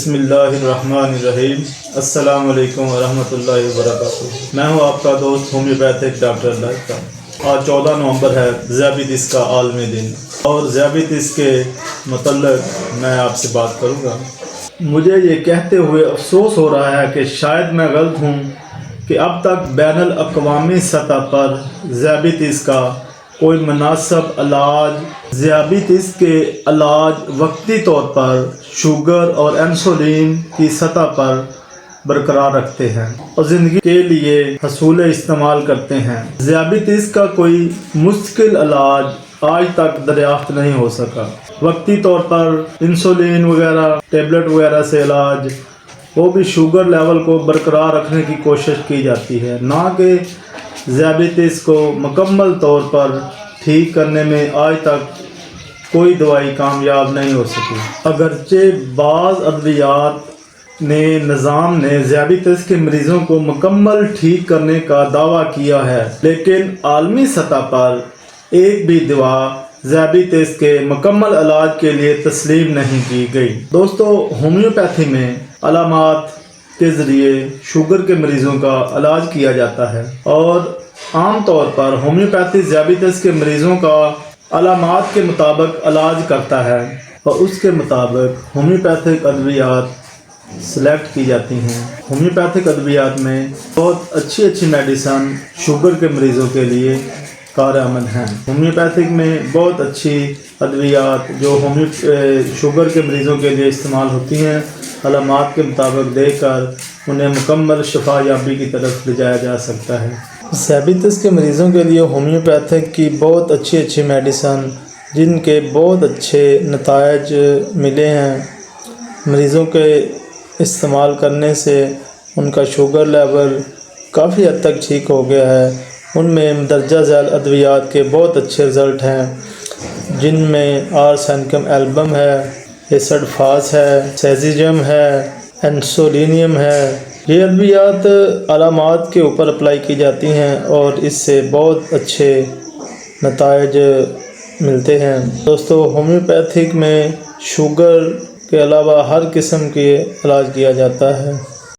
بسم اللہ الرحمن الرحیم۔ السلام علیکم ورحمۃ اللہ وبرکاتہ۔ میں ہوں آپ کا دوست ہومیوپیتھک ڈاکٹر لائق۔ آج 14 نومبر ہے، ذیابیطس کا عالمی دن، اور ذیابیطس کے متعلق میں آپ سے بات کروں گا۔ مجھے یہ کہتے ہوئے افسوس ہو رہا ہے کہ شاید میں غلط ہوں کہ اب تک بین الاقوامی سطح پر ذیابیطس کا کوئی مناسب علاج، ذیابیطس کے علاج وقتی طور پر شوگر اور انسولین کی سطح پر برقرار رکھتے ہیں اور زندگی کے لیے حصول استعمال کرتے ہیں۔ ذیابیطس کا کوئی مستقل علاج آج تک دریافت نہیں ہو سکا۔ وقتی طور پر انسولین وغیرہ ٹیبلٹ وغیرہ سے علاج، وہ بھی شوگر لیول کو برقرار رکھنے کی کوشش کی جاتی ہے، نہ کہ ذیابیطس کو مکمل طور پر ٹھیک کرنے میں آج تک کوئی دوائی کامیاب نہیں ہو سکی۔ اگرچہ بعض ادویات نظام نے ذیابیطس کے مریضوں کو مکمل ٹھیک کرنے کا دعویٰ کیا ہے، لیکن عالمی سطح پر ایک بھی دوا ذیابیطس کے مکمل علاج کے لیے تسلیم نہیں کی گئی۔ دوستو، ہومیوپیتھی میں علامات کے ذریعے شوگر کے مریضوں کا علاج کیا جاتا ہے، اور عام طور پر ہومیوپیتھی ذیابیطس کے مریضوں کا علامات کے مطابق علاج کرتا ہے، اور اس کے مطابق ہومیوپیتھک ادویات سلیکٹ کی جاتی ہیں۔ ہومیوپیتھک ادویات میں بہت اچھی میڈیسن شوگر کے مریضوں کے لیے کارآمد ہیں۔ ہومیوپیتھک میں بہت اچھی ادویات جو شوگر کے مریضوں کے لیے استعمال ہوتی ہیں، علامات کے مطابق دے کر انہیں مکمل شفا یابی کی طرف لے جایا جا سکتا ہے۔ ذیابیطس کے مریضوں کے لیے ہومیوپیتھک کی بہت اچھی میڈیسن، جن کے بہت اچھے نتائج ملے ہیں، مریضوں کے استعمال کرنے سے ان کا شوگر لیول کافی حد تک ٹھیک ہو گیا ہے۔ ان میں مندرجہ ذیل ادویات کے بہت اچھے رزلٹ ہیں، جن میں آرسینکم ایلبم ہے، ایسڈ فاس ہے، سیزیجم ہے، انسولینیم ہے۔ یہ ادویات علامات کے اوپر اپلائی کی جاتی ہیں اور اس سے بہت اچھے نتائج ملتے ہیں۔ دوستو، ہومیوپیتھک میں شوگر کے علاوہ ہر قسم کے علاج کیا جاتا ہے۔